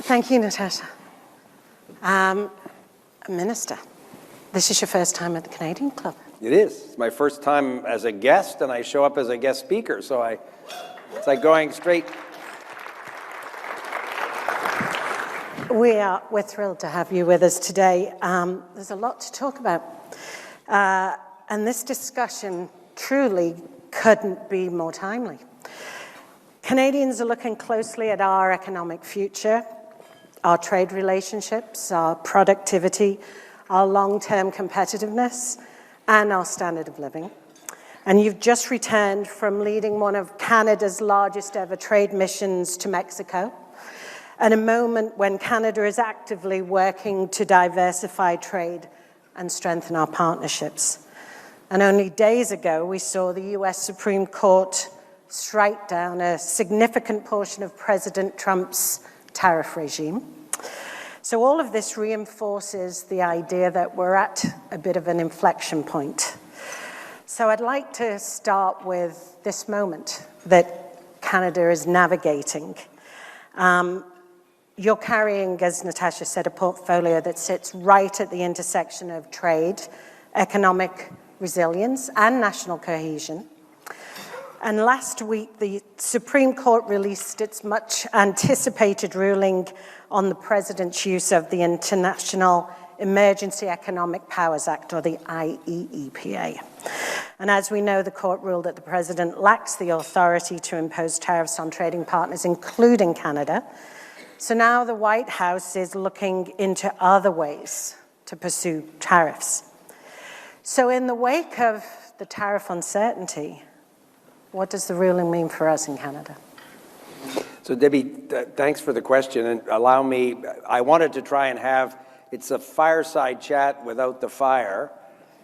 Thank you, Natasha. Minister, this is your first time at the Canadian Club. It is. It's my first time as a guest, and I show up as a guest speaker, so it's like going straight. We're thrilled to have you with us today. There's a lot to talk about. And this discussion truly couldn't be more timely. Canadians are looking closely at our economic future, our trade relationships, our productivity, our long-term competitiveness, and our standard of living. And you've just returned from leading one of Canada's largest ever trade missions to Mexico, at a moment when Canada is actively working to diversify trade and strengthen our partnerships. And only days ago, we saw the U.S. Supreme Court strike down a significant portion of President Trump's tariff regime. So all of this reinforces the idea that we're at a bit of an inflection point. So I'd like to start with this moment that Canada is navigating. You're carrying, as Natasha said, a portfolio that sits right at the intersection of trade, economic resilience, and national cohesion. And last week, the Supreme Court released its much-anticipated ruling on the President's use of the International Emergency Economic Powers Act, or the IEEPA. And as we know, the court ruled that the President lacks the authority to impose tariffs on trading partners, including Canada. So now the White House is looking into other ways to pursue tariffs. So in the wake of the tariff uncertainty, what does the ruling mean for us in Canada? So Debbie, thanks for the question, and allow me, I wanted to try and have, it's a fireside chat without the fire.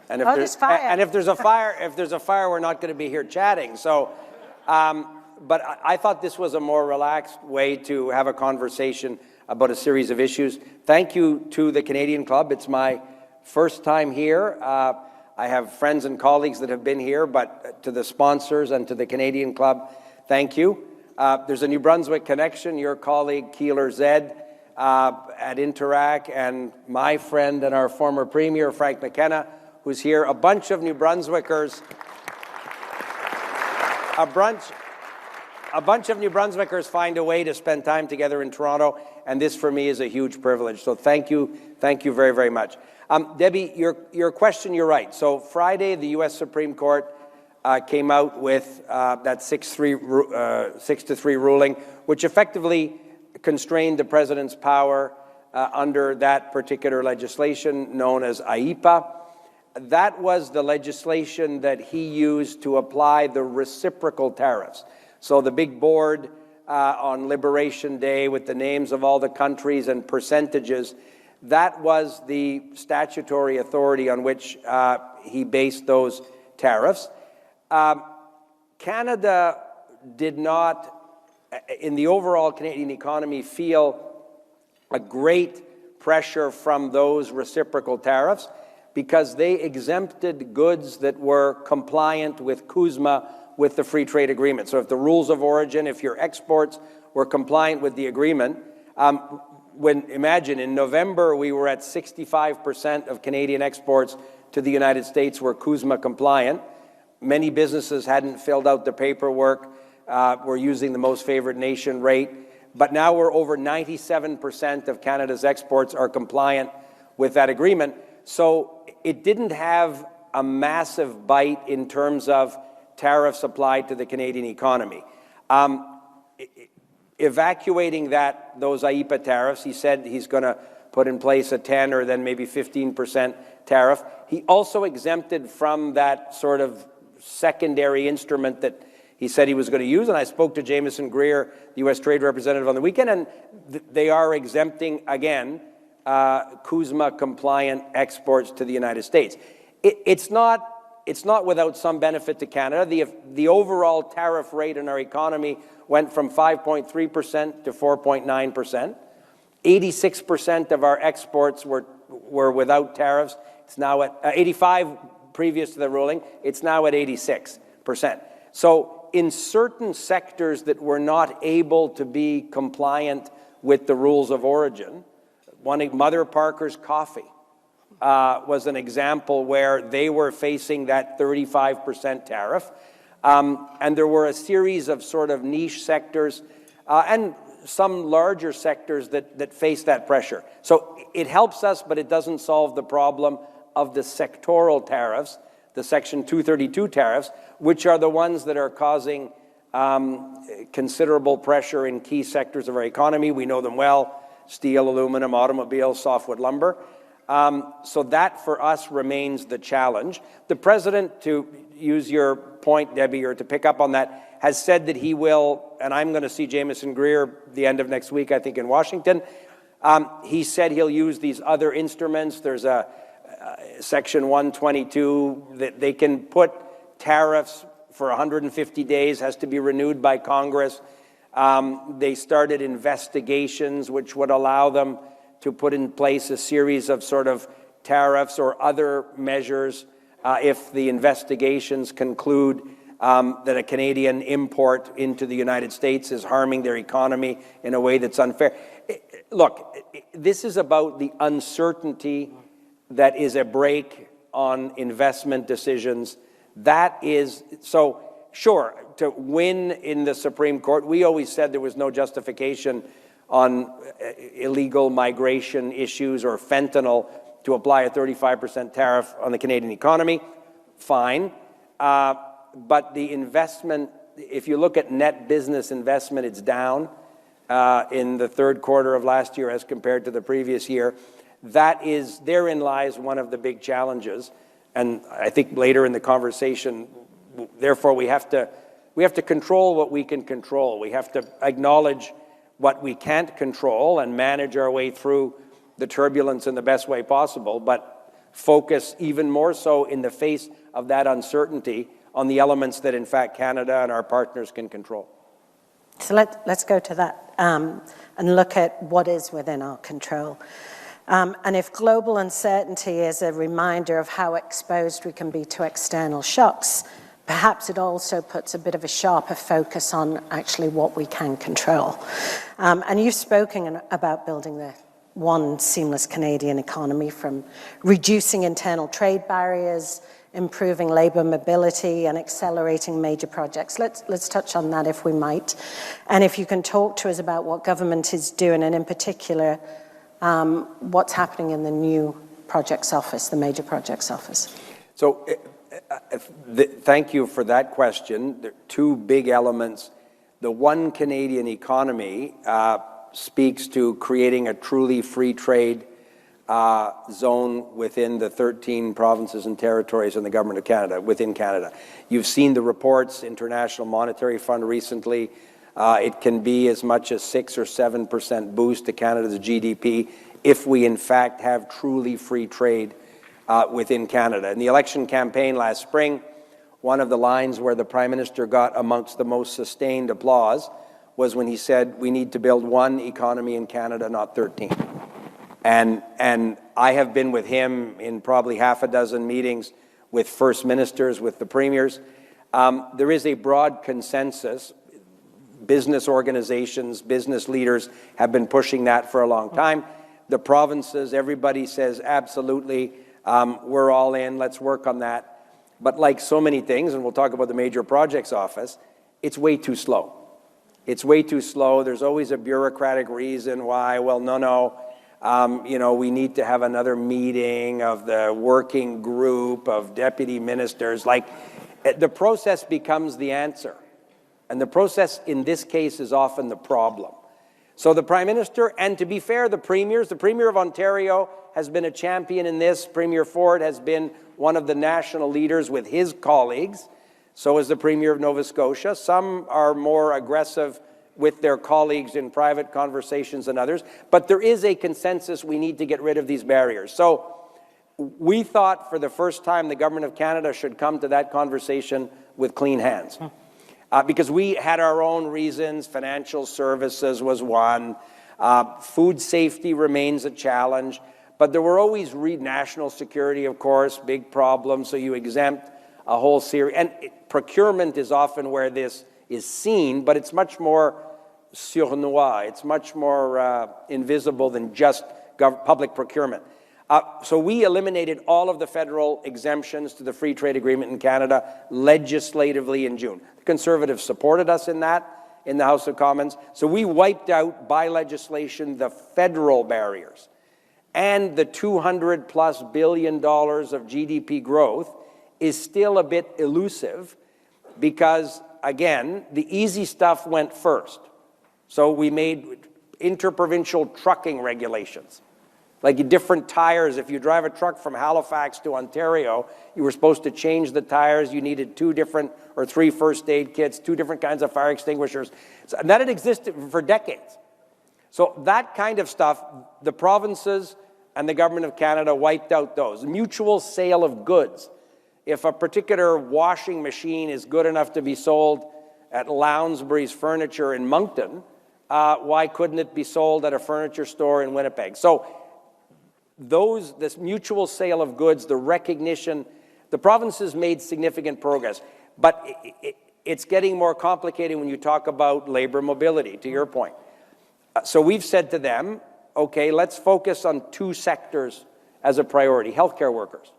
And if there's a fire, we're not going to be here chatting. So, but I thought this was a more relaxed way to have a conversation about a series of issues. Thank you to the Canadian Club. It's my first time here. I have friends and colleagues that have been here, but to the sponsors and to the Canadian Club, thank you. There's a New Brunswick connection. Your colleague, Keeler Zed, at Interac, and my friend and our former Premier, Frank McKenna, who's here. A bunch of New Brunswickers, a bunch of New Brunswickers find a way to spend time together in Toronto, and this for me is a huge privilege. So thank you very, very much. Debbie, your question, you're right. So Friday, the U.S. Supreme Court came out with that 6-3 ruling, which effectively constrained the president's power under that particular legislation known as IEEPA. That was the legislation that he used to apply the reciprocal tariffs. So the big board on Liberation Day with the names of all the countries and percentages, that was the statutory authority on which he based those tariffs. Canada did not, in the overall Canadian economy, feel a great pressure from those reciprocal tariffs because they exempted goods that were compliant with CUSMA, with the free trade agreement. So if the rules of origin, if your exports were compliant with the agreement, imagine in November we were at 65% of Canadian exports to the United States were CUSMA compliant. Many businesses hadn't filled out the paperwork, were using the most favored nation rate, but now we're over 97% of Canada's exports are compliant with that agreement. So it didn't have a massive bite in terms of tariffs applied to the Canadian economy. Evacuating those IEEPA tariffs, he said he's going to put in place a 10 or then maybe 15% tariff. He also exempted from that sort of secondary instrument that he said he was going to use, and I spoke to Jameson Greer, the U.S. Trade Representative, on the weekend, and they are exempting, again, CUSMA-compliant exports to the United States. It's not without some benefit to Canada. The overall tariff rate in our economy went from 5.3% to 4.9%. 86% of our exports were without tariffs. It's now at 85 previous to the ruling. It's now at 86%. So in certain sectors that were not able to be compliant with the rules of origin, Mother Parker's Coffee was an example where they were facing that 35% tariff. And there were a series of sort of niche sectors and some larger sectors that face that pressure. So it helps us, but it doesn't solve the problem of the sectoral tariffs, the Section 232 tariffs, which are the ones that are causing considerable pressure in key sectors of our economy. We know them well: steel, aluminum, automobiles, softwood lumber. So that, for us, remains the challenge. The President, to use your point, Debbie, or to pick up on that, has said that he will, and I'm going to see Jameson Greer the end of next week, I think, in Washington. He said he'll use these other instruments. There's a Section 122 that they can put tariffs for 150 days, has to be renewed by Congress. They started investigations which would allow them to put in place a series of sort of tariffs or other measures if the investigations conclude that a Canadian import into the United States is harming their economy in a way that's unfair. Look, this is about the uncertainty that is a brake on investment decisions. That is, so sure, to win in the Supreme Court, we always said there was no justification on illegal migration issues or fentanyl to apply a 35% tariff on the Canadian economy. Fine. But the investment, if you look at net business investment, it's down in the third quarter of last year as compared to the previous year. Therein lies one of the big challenges. And I think later in the conversation, therefore, we have to control what we can control. We have to acknowledge what we can't control and manage our way through the turbulence in the best way possible, but focus even more so in the face of that uncertainty on the elements that, in fact, Canada and our partners can control. So let's go to that and look at what is within our control. And if global uncertainty is a reminder of how exposed we can be to external shocks, perhaps it also puts a bit of a sharper focus on actually what we can control. And you've spoken about building the one seamless Canadian economy, from reducing internal trade barriers, improving labour mobility, and accelerating major projects. Let's touch on that, if we might. And if you can talk to us about what government is doing, and in particular, what's happening in the new projects office, the major projects office. So thank you for that question. There are two big elements. The one Canadian economy speaks to creating a truly free trade zone within the 13 provinces and territories in the Government of Canada, within Canada. You've seen the reports, International Monetary Fund recently. It can be as much as 6 or 7% boost to Canada's GDP if we, in fact, have truly free trade within Canada. In the election campaign last spring, one of the lines where the Prime Minister got amongst the most sustained applause was when he said, we need to build one economy in Canada, not 13. And I have been with him in probably half a dozen meetings with First Ministers, with the Premiers. There is a broad consensus. Business organizations, business leaders have been pushing that for a long time. The provinces, everybody says, absolutely, we're all in, let's work on that. But like so many things, and we'll talk about the Major Projects Office, it's way too slow. It's way too slow. There's always a bureaucratic reason why. Well, no, we need to have another meeting of the working group of deputy ministers. Like, the process becomes the answer. And the process in this case is often the problem. So the Prime Minister, and to be fair, the Premier of Ontario has been a champion in this. Premier Ford has been one of the national leaders with his colleagues. So is the Premier of Nova Scotia. Some are more aggressive with their colleagues in private conversations than others. But there is a consensus we need to get rid of these barriers. So we thought for the first time the Government of Canada should come to that conversation with clean hands. Because we had our own reasons. Financial services was one. Food safety remains a challenge. But there were always national security, of course, big problems. So you exempt a whole series. And procurement is often where this is seen, but it's much more sournois. It's much more invisible than just public procurement. So we eliminated all of the federal exemptions to the free trade agreement in Canada legislatively in June. The Conservatives supported us in that in the House of Commons. So we wiped out by legislation the federal barriers. And the $200+ billion of GDP growth is still a bit elusive because, again, the easy stuff went first. So we made interprovincial trucking regulations. Like different tires, if you drive a truck from Halifax to Ontario, you were supposed to change the tires. You needed 2 different or 3 first aid kits, 2 different kinds of fire extinguishers. So that had existed for decades. So that kind of stuff, the provinces and the Government of Canada wiped out those. Mutual sale of goods. If a particular washing machine is good enough to be sold at Lounsbury's Furniture in Moncton, why couldn't it be sold at a furniture store in Winnipeg? So this mutual sale of goods, the recognition, the provinces made significant progress. But it's getting more complicated when you talk about labor mobility, to your point. So we've said to them, okay, let's focus on 2 sectors as a priority. Healthcare workers.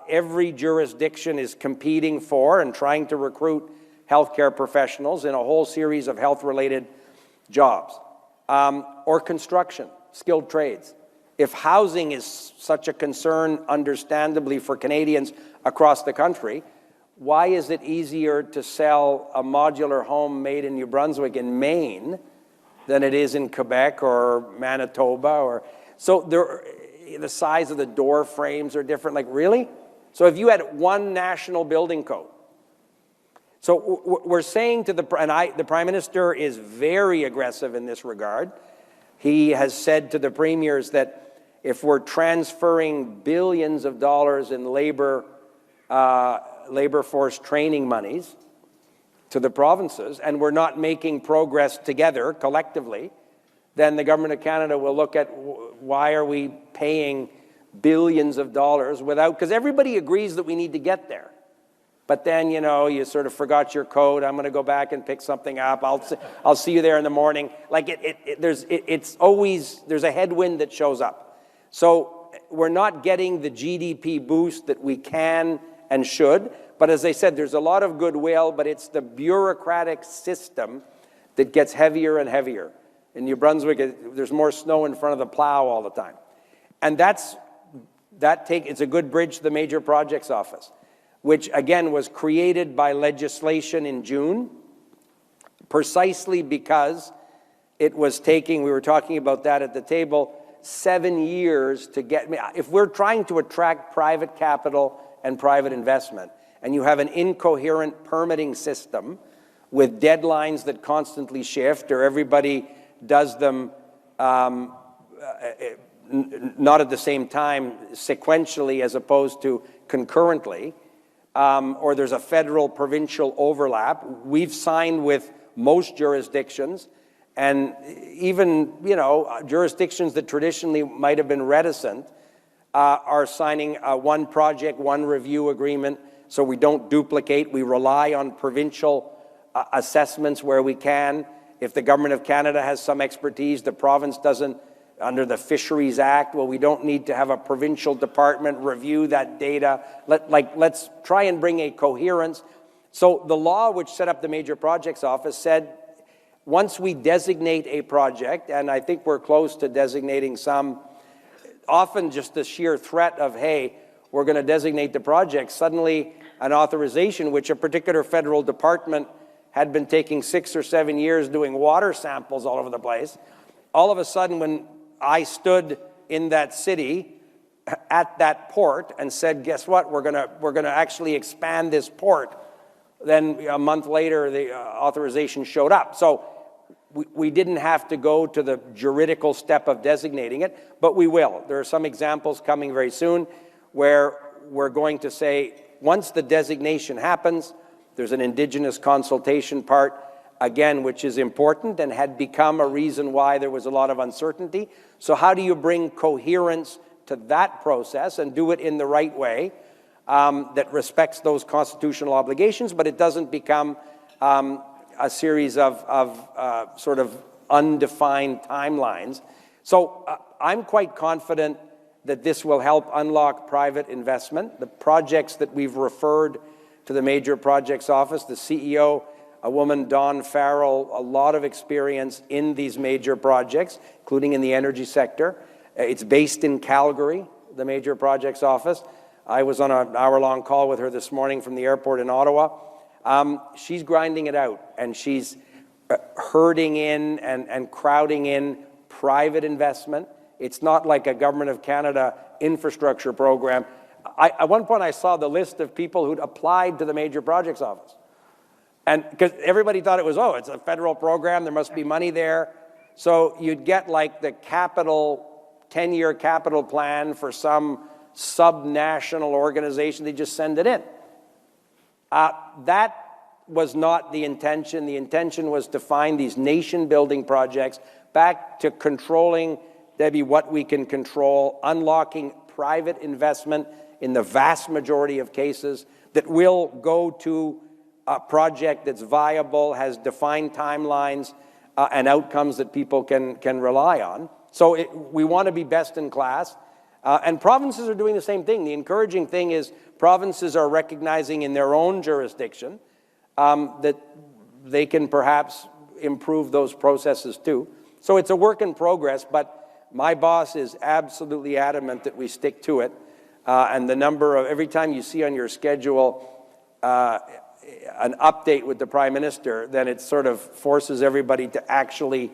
Every jurisdiction is competing for and trying to recruit healthcare professionals in a whole series of health-related jobs. Or construction, skilled trades. If housing is such a concern, understandably, for Canadians across the country, why is it easier to sell a modular home made in New Brunswick in Maine than it is in Quebec or Manitoba? So the size of the door frames are different. Like, really? So if you had one national building code. So we're saying to the Prime Minister is very aggressive in this regard. He has said to the premiers that if we're transferring billions of dollars in labor force training monies to the provinces and we're not making progress together collectively, then the Government of Canada will look at why are we paying billions of dollars without, because everybody agrees that we need to get there. But then, you sort of forgot your code. I'm going to go back and pick something up. I'll see you there in the morning. Like there's always a headwind that shows up. So we're not getting the GDP boost that we can and should. But as I said, there's a lot of goodwill, but it's the bureaucratic system that gets heavier and heavier. In New Brunswick, there's more snow in front of the plow all the time. And it's a good bridge to the Major Projects Office, which again was created by legislation in June, precisely because it was taking, we were talking about that at the table, 7 years to get, if we're trying to attract private capital and private investment, and you have an incoherent permitting system with deadlines that constantly shift, or everybody does them not at the same time, sequentially as opposed to concurrently, or there's a federal-provincial overlap. We've signed with most jurisdictions, and even, jurisdictions that traditionally might have been reticent are signing a one project, one review agreement, so we don't duplicate. We rely on provincial assessments where we can. If the Government of Canada has some expertise, the province doesn't, under the Fisheries Act, well, we don't need to have a provincial department review that data. Let's try and bring a coherence. So the law which set up the Major Projects Office said, once we designate a project, and I think we're close to designating some, often just the sheer threat of, hey, we're going to designate the project, suddenly an authorization, which a particular federal department had been taking 6 or 7 years doing water samples all over the place, all of a sudden when I stood in that city at that port and said, guess what, we're going to actually expand this port, then a month later the authorization showed up. So we didn't have to go to the juridical step of designating it, but we will. There are some examples coming very soon where we're going to say, once the designation happens, there's an Indigenous consultation part, again, which is important and had become a reason why there was a lot of uncertainty. So how do you bring coherence to that process and do it in the right way? that respects those constitutional obligations, but it doesn't become a series of sort of undefined timelines. So I'm quite confident that this will help unlock private investment. The projects that we've referred to the Major Projects Office, the CEO, a woman, Dawn Farrell, a lot of experience in these major projects, including in the energy sector. It's based in Calgary, the Major Projects Office. I was on an hour-long call with her this morning from the airport in Ottawa. She's grinding it out, and she's herding in and crowding in private investment. It's not like a Government of Canada infrastructure program. At one point, I saw the list of people who'd applied to the Major Projects Office. And because everybody thought it was, oh, it's a federal program, there must be money there. So you'd get like the 10-year capital plan for some sub-national organization, they just send it in. That was not the intention. The intention was to find these nation-building projects, back to controlling, Debbie, what we can control, unlocking private investment in the vast majority of cases that will go to a project that's viable, has defined timelines, and outcomes that people can rely on. So we want to be best in class. And provinces are doing the same thing. The encouraging thing is provinces are recognizing in their own jurisdiction that they can perhaps improve those processes too. So it's a work in progress, but my boss is absolutely adamant that we stick to it. And the number of, every time you see on your schedule an update with the Prime Minister, then it sort of forces everybody to actually,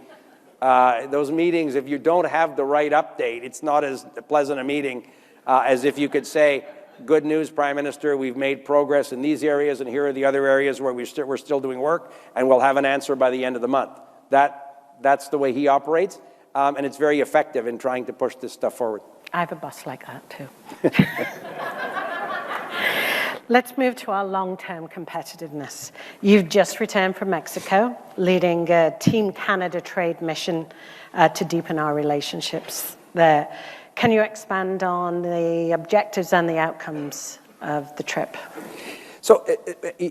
those meetings, if you don't have the right update, it's not as pleasant a meeting as if you could say, good news, Prime Minister, we've made progress in these areas, and here are the other areas where we're still doing work, and we'll have an answer by the end of the month. That's the way he operates, and it's very effective in trying to push this stuff forward. I have a boss like that too. Let's move to our long-term competitiveness. You've just returned from Mexico, leading a Team Canada trade mission to deepen our relationships there. Can you expand on the objectives and the outcomes of the trip? So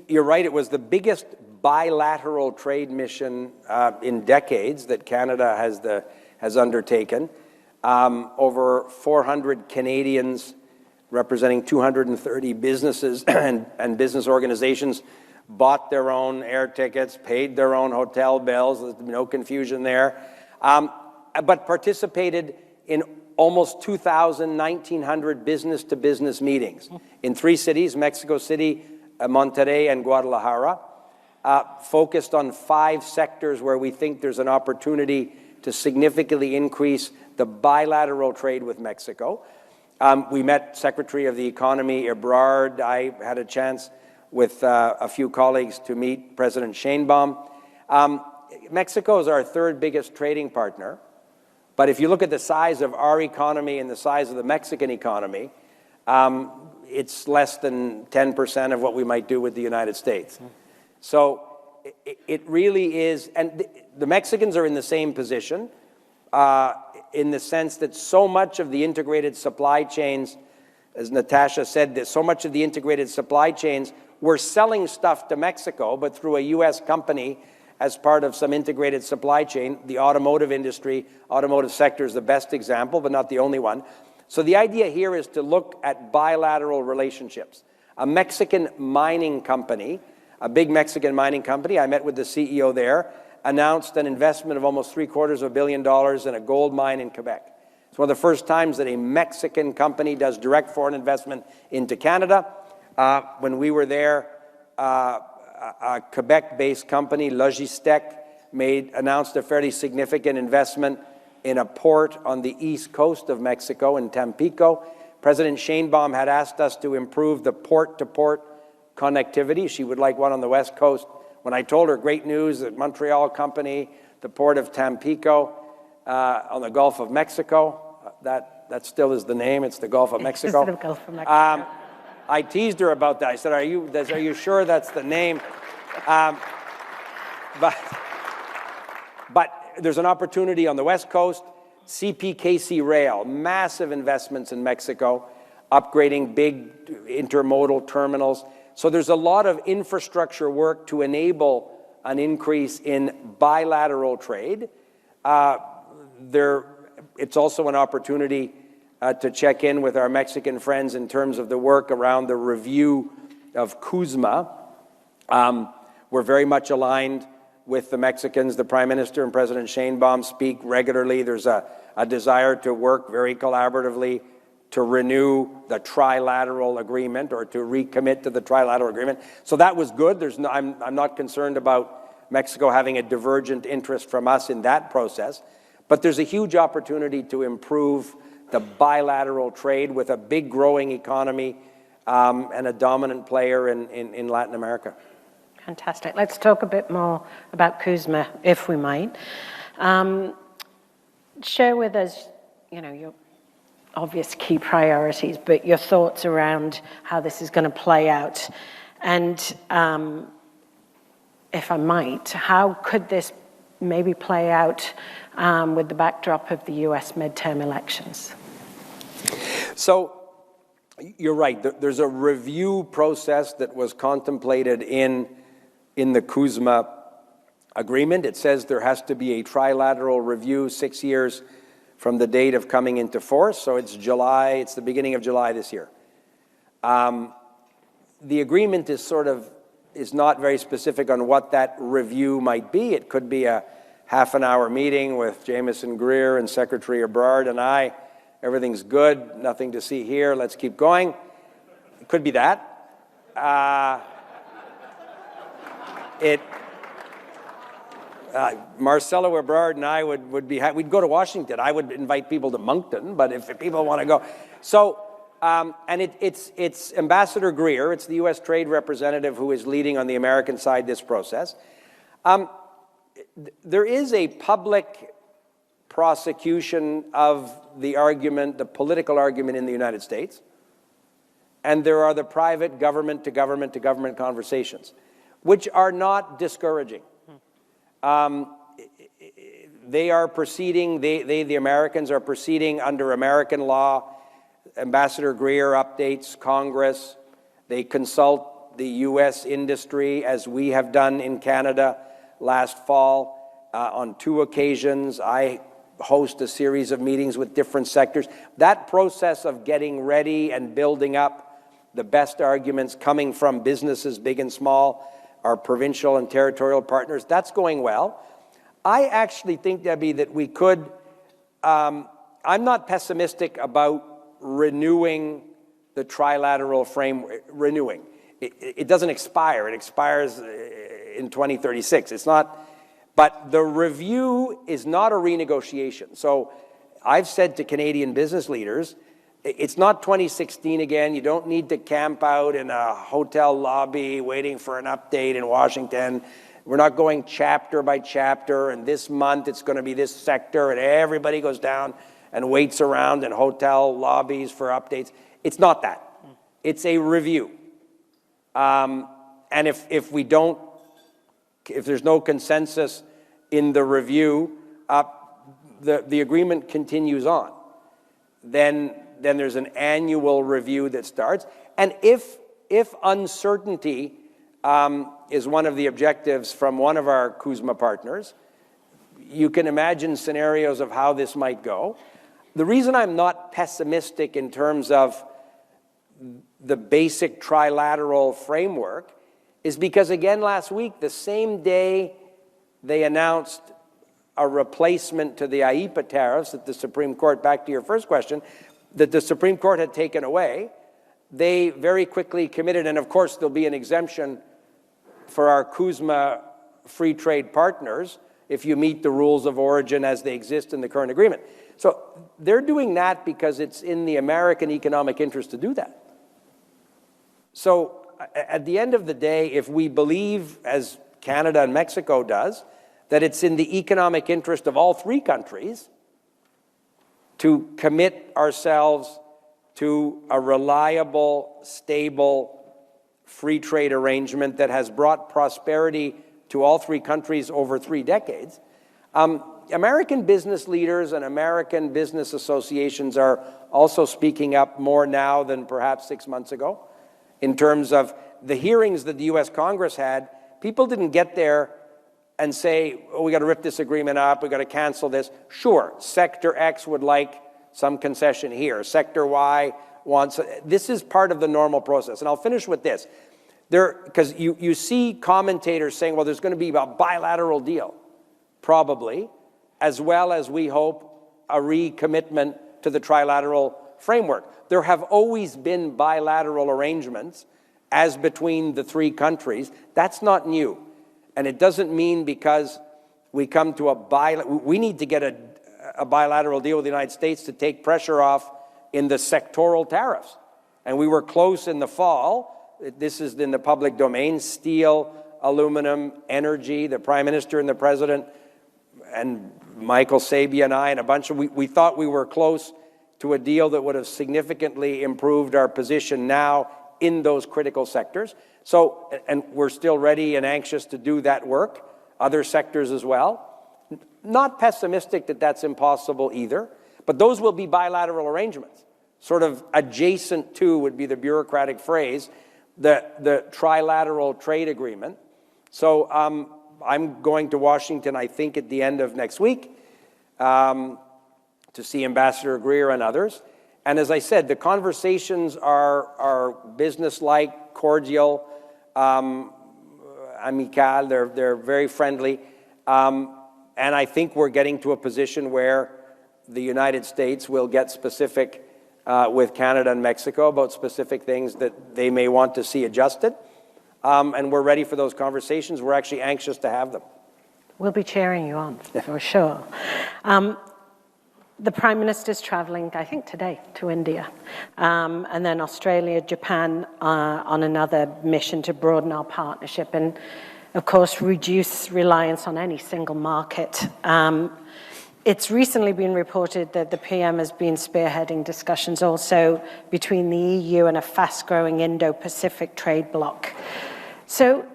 you're right, it was the biggest bilateral trade mission in decades that Canada has undertaken. Over 400 Canadians representing 230 businesses and business organizations bought their own air tickets, paid their own hotel bills, there's no confusion there, but participated in almost 1,900 business-to-business meetings in 3 cities, Mexico City, Monterrey, and Guadalajara, focused on 5 sectors where we think there's an opportunity to significantly increase the bilateral trade with Mexico. We met Secretary of the Economy Ebrard. I had a chance with a few colleagues to meet President Sheinbaum. Mexico is our 3rd biggest trading partner, but if you look at the size of our economy and the size of the Mexican economy, it's less than 10% of what we might do with the United States. So it really is, and the Mexicans are in the same position, in the sense that so much of the integrated supply chains, as Natasha said, that so much of the integrated supply chains, we're selling stuff to Mexico, but through a U.S. company as part of some integrated supply chain. The automotive industry, automotive sector is the best example, but not the only one. So the idea here is to look at bilateral relationships. A Mexican mining company, a big Mexican mining company, I met with the CEO there, announced an investment of almost $750 million in a gold mine in Quebec. It's one of the first times that a Mexican company does direct foreign investment into Canada. When we were there, a Quebec-based company, Logistec, announced a fairly significant investment in a port on the east coast of Mexico, in Tampico. President Sheinbaum had asked us to improve the port-to-port connectivity. She would like one on the west coast. When I told her, great news, that Montreal company, the port of Tampico on the Gulf of Mexico, that still is the name, it's the Gulf of Mexico. It's the Gulf of Mexico. I teased her about that. I said, are you sure that's the name? But there's an opportunity on the west coast. CPKC Rail, massive investments in Mexico. upgrading big intermodal terminals. So there's a lot of infrastructure work to enable an increase in bilateral trade. It's also an opportunity to check in with our Mexican friends in terms of the work around the review of CUSMA. We're very much aligned with the Mexicans. The Prime Minister and President Sheinbaum speak regularly. There's a desire to work very collaboratively to renew the trilateral agreement or to recommit to the trilateral agreement. So that was good. I'm not concerned about Mexico having a divergent interest from us in that process. But there's a huge opportunity to improve the bilateral trade with a big growing economy and a dominant player in Latin America. Fantastic. Let's talk a bit more about CUSMA, if we might. Share with us, your obvious key priorities, but your thoughts around how this is going to play out. And if I might, how could this maybe play out with the backdrop of the U.S. midterm elections? So you're right. There's a review process that was contemplated in the CUSMA agreement. It says there has to be a trilateral review 6 years from the date of coming into force. So it's the beginning of July this year. The agreement is not very specific on what that review might be. It could be a half-an-hour meeting with Jameson Greer and Secretary Ebrard and I. Everything's good, nothing to see here, let's keep going. It could be that. Marcelo Ebrard and I we'd go to Washington. I would invite people to Moncton, but if people want to go. So, and it's Ambassador Greer, it's the U.S. Trade Representative who is leading on the American side this process. There is a public prosecution of the argument, the political argument in the United States, and there are the private government-to-government conversations, which are not discouraging. They are proceeding, the Americans are proceeding under American law. Ambassador Greer updates Congress. They consult the U.S. industry, as we have done in Canada last fall on 2 occasions. I host a series of meetings with different sectors. That process of getting ready and building up the best arguments coming from businesses, big and small, our provincial and territorial partners, that's going well. I actually think, Debbie, that we could, I'm not pessimistic about renewing the trilateral framework, It doesn't expire, it expires in 2036. It's not, but the review is not a renegotiation. So I've said to Canadian business leaders, it's not 2016 again. You don't need to camp out in a hotel lobby waiting for an update in Washington. We're not going chapter by chapter, and this month it's going to be this sector, and everybody goes down and waits around in hotel lobbies for updates. It's not that. It's a review. And if there's no consensus in the review, the agreement continues on. Then there's an annual review that starts. And if uncertainty is one of the objectives from one of our CUSMA partners, you can imagine scenarios of how this might go. The reason I'm not pessimistic in terms of the basic trilateral framework is because, again, last week, the same day they announced a replacement to the IEEPA tariffs that the Supreme Court, back to your first question, that the Supreme Court had taken away, they very quickly committed, and of course there'll be an exemption for our CUSMA free trade partners if you meet the rules of origin as they exist in the current agreement. So they're doing that because it's in the American economic interest to do that. So at the end of the day, if we believe, as Canada and Mexico does, that it's in the economic interest of all 3 countries to commit ourselves to a reliable, stable, free trade arrangement that has brought prosperity to all 3 countries over 3 decades, American business leaders and American business associations are also speaking up more now than perhaps 6 months ago in terms of the hearings that the U.S. Congress had. People didn't get there and say, oh, we got to rip this agreement up, we got to cancel this. Sure, Sector X would like some concession here. Sector Y wants... This is part of the normal process. And I'll finish with this. Because you see commentators saying, well, there's going to be a bilateral deal, probably, as well as, we hope, a recommitment to the trilateral framework. There have always been bilateral arrangements as between the three countries. That's not new. And it doesn't mean because we come to we need to get a bilateral deal with the United States to take pressure off in the sectoral tariffs. And we were close in the fall. This is in the public domain: steel, aluminum, energy. The Prime Minister and the President and Michael Sabia and I and a bunch of, we thought we were close to a deal that would have significantly improved our position now in those critical sectors. So, and we're still ready and anxious to do that work, other sectors as well. Not pessimistic that that's impossible either, but those will be bilateral arrangements. Sort of adjacent to would be the bureaucratic phrase, the trilateral trade agreement. So I'm going to Washington, I think, at the end of next week to see Ambassador Greer and others. And as I said, the conversations are business-like, cordial, amical. They're very friendly. And I think we're getting to a position where the United States will get specific with Canada and Mexico about specific things that they may want to see adjusted. And we're ready for those conversations. We're actually anxious to have them. We'll be cheering you on, for sure. The Prime Minister's traveling, I think, today to India, and then Australia, Japan on another mission to broaden our partnership and, of course, reduce reliance on any single market. It's recently been reported that the PM has been spearheading discussions also between the EU and a fast-growing Indo-Pacific trade bloc. So,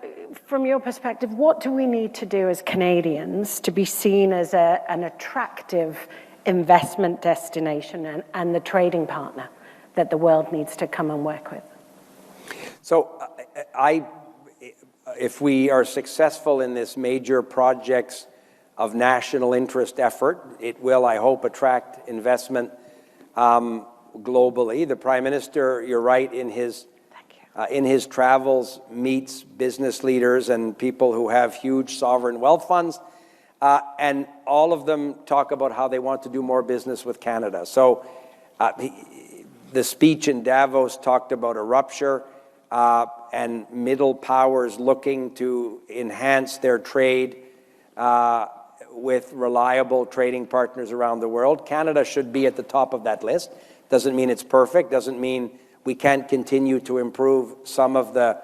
from your perspective, what do we need to do as Canadians to be seen as an attractive investment destination and the trading partner that the world needs to come and work with? So if we are successful in this major projects of national interest effort, it will, I hope, attract investment globally. The Prime Minister, you're right, in his travels meets business leaders and people who have huge sovereign wealth funds. And all of them talk about how they want to do more business with Canada. So the speech in Davos talked about a rupture and middle powers looking to enhance their trade with reliable trading partners around the world. Canada should be at the top of that list. Doesn't mean it's perfect. Doesn't mean we can't continue to improve some of the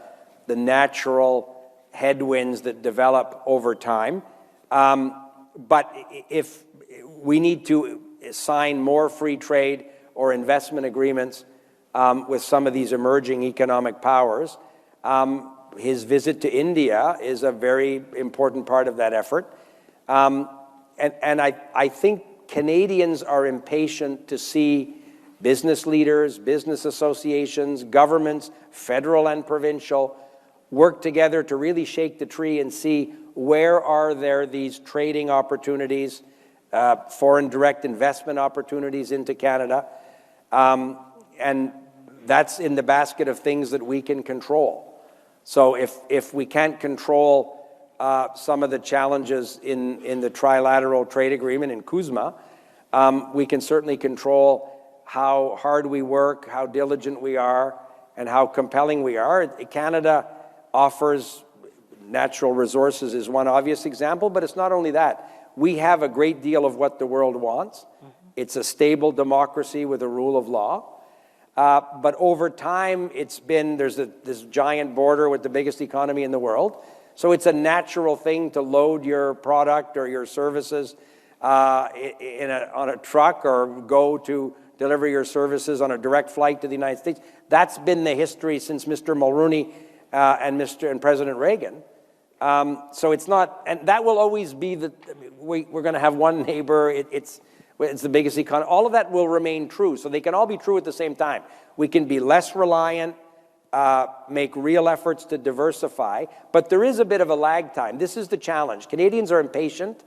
natural headwinds that develop over time. But if we need to sign more free trade or investment agreements with some of these emerging economic powers, his visit to India is a very important part of that effort. And I think Canadians are impatient to see business leaders, business associations, governments, federal and provincial, work together to really shake the tree and see where are there these trading opportunities, foreign direct investment opportunities into Canada. And that's in the basket of things that we can control. So if we can't control some of the challenges in the trilateral trade agreement in CUSMA, we can certainly control how hard we work, how diligent we are, and how compelling we are. Canada offers natural resources is one obvious example, but it's not only that. We have a great deal of what the world wants. Mm-hmm. It's a stable democracy with a rule of law. But over time, there's this giant border with the biggest economy in the world. So it's a natural thing to load your product or your services on a truck or go to deliver your services on a direct flight to the United States. That's been the history since Mr. Mulroney and President Reagan. So it's not, and that will always be we're going to have one neighbor, it's the biggest economy. All of that will remain true. So they can all be true at the same time. We can be less reliant, make real efforts to diversify, but there is a bit of a lag time. This is the challenge. Canadians are impatient.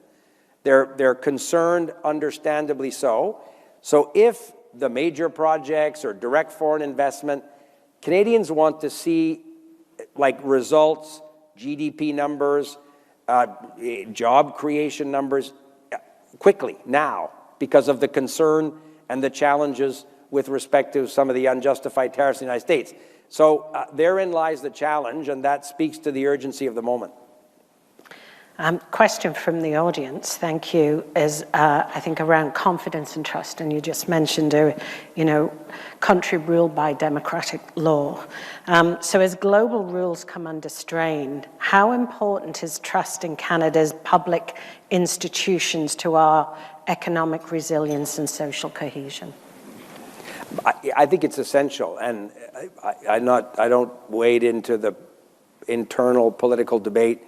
They're concerned, understandably so. So if the major projects or direct foreign investment, Canadians want to see like results, GDP numbers, job creation numbers quickly, now, because of the concern and the challenges with respect to some of the unjustified tariffs in the United States. So therein lies the challenge, and that speaks to the urgency of the moment. Question from the audience, thank you, is I think around confidence and trust, and you just mentioned country ruled by democratic law. So as global rules come under strain, how important is trust in Canada's public institutions to our economic resilience and social cohesion? I think it's essential, and I don't wade into the internal political debate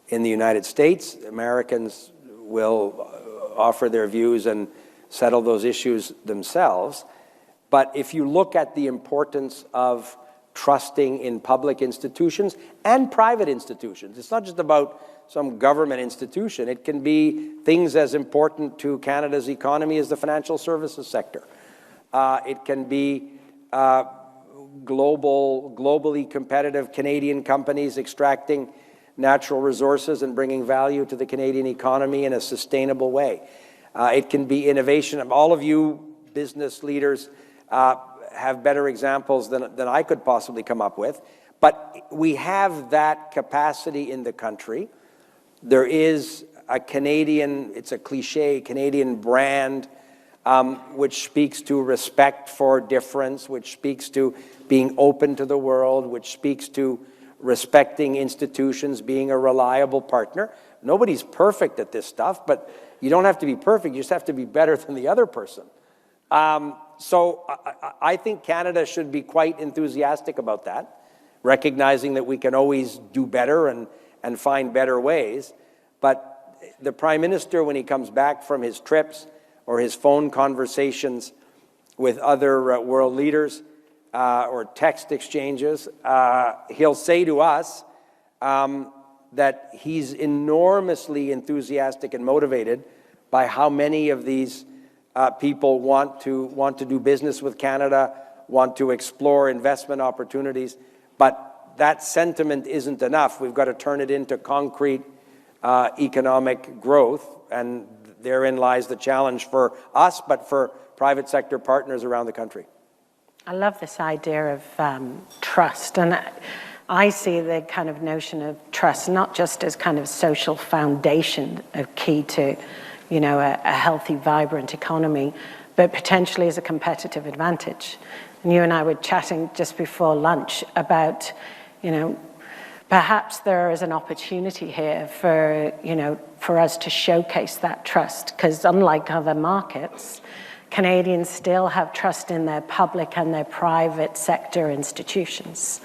in the United States. Americans will offer their views and settle those issues themselves. But if you look at the importance of trusting in public institutions and private institutions, it's not just about some government institution. It can be things as important to Canada's economy as the financial services sector. It can be globally competitive Canadian companies extracting natural resources and bringing value to the Canadian economy in a sustainable way. It can be innovation. All of you business leaders have better examples than I could possibly come up with. But we have that capacity in the country. There is a Canadian, it's a cliche, Canadian brand, which speaks to respect for difference, which speaks to being open to the world, which speaks to respecting institutions, being a reliable partner. Nobody's perfect at this stuff, but you don't have to be perfect. You just have to be better than the other person. So I think Canada should be quite enthusiastic about that, recognizing that we can always do better and find better ways. But the Prime Minister, when he comes back from his trips or his phone conversations with other world leaders, or text exchanges, he'll say to us that he's enormously enthusiastic and motivated by how many of these people want to do business with Canada, want to explore investment opportunities. But that sentiment isn't enough. We've got to turn it into concrete economic growth, and therein lies the challenge for us, but for private sector partners around the country. I love this idea of trust, and I see the kind of notion of trust not just as kind of social foundation of key to, a healthy, vibrant economy, but potentially as a competitive advantage. And you and I were chatting just before lunch about, perhaps there is an opportunity here for us to showcase that trust, because unlike other markets, Canadians still have trust in their public and their private sector institutions.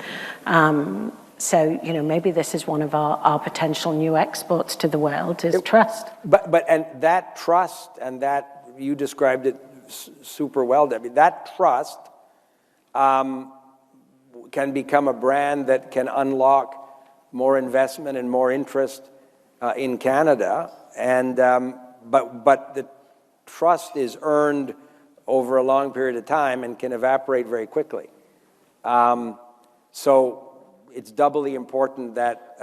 So, maybe this is one of our potential new exports to the world, is trust. And that trust, and that, you described it super well, Debbie, that trust can become a brand that can unlock more investment and more interest in Canada. And but the trust is earned over a long period of time and can evaporate very quickly. So it's doubly important that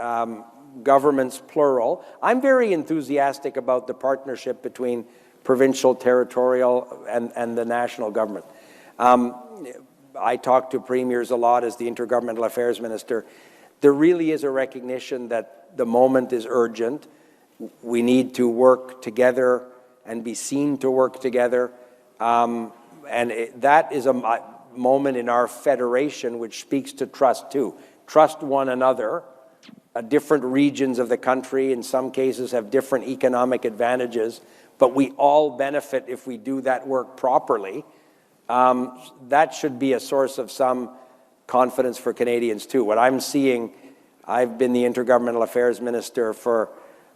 governments, plural. I'm very enthusiastic about the partnership between provincial, territorial, and the national government. I talk to premiers a lot as the Intergovernmental Affairs Minister. There really is a recognition that the moment is urgent. We need to work together and be seen to work together. That is a moment in our federation which speaks to trust too. Trust one another. Different regions of the country, in some cases, have different economic advantages, but we all benefit if we do that work properly. That should be a source of some confidence for Canadians too. What I'm seeing I've been the Intergovernmental Affairs Minister for,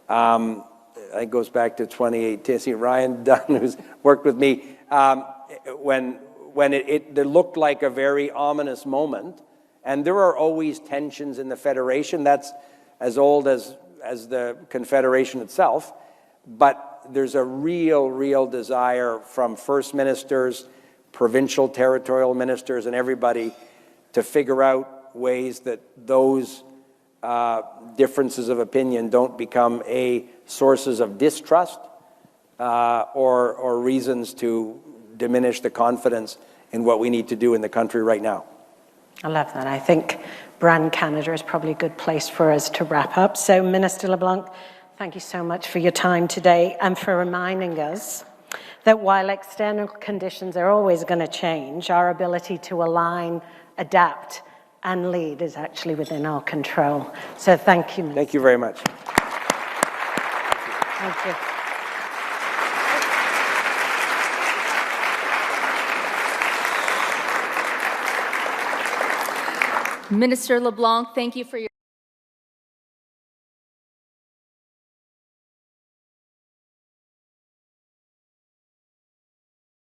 it goes back to 2018. See, Ryan Dunn, who's worked with me, when it looked like a very ominous moment. And there are always tensions in the Federation. That's as old as the Confederation itself. But there's a real desire from First Ministers, provincial territorial ministers, and everybody to figure out ways that those differences of opinion don't become sources of distrust or reasons to diminish the confidence in what we need to do in the country right now. I love that. I think Brand Canada is probably a good place for us to wrap up. So, Minister LeBlanc, thank you so much for your time today and for reminding us that while external conditions are always going to change, our ability to align, adapt, and lead is actually within our control. So thank you, Minister. Thank you very much. Thank you. Minister LeBlanc, thank you for your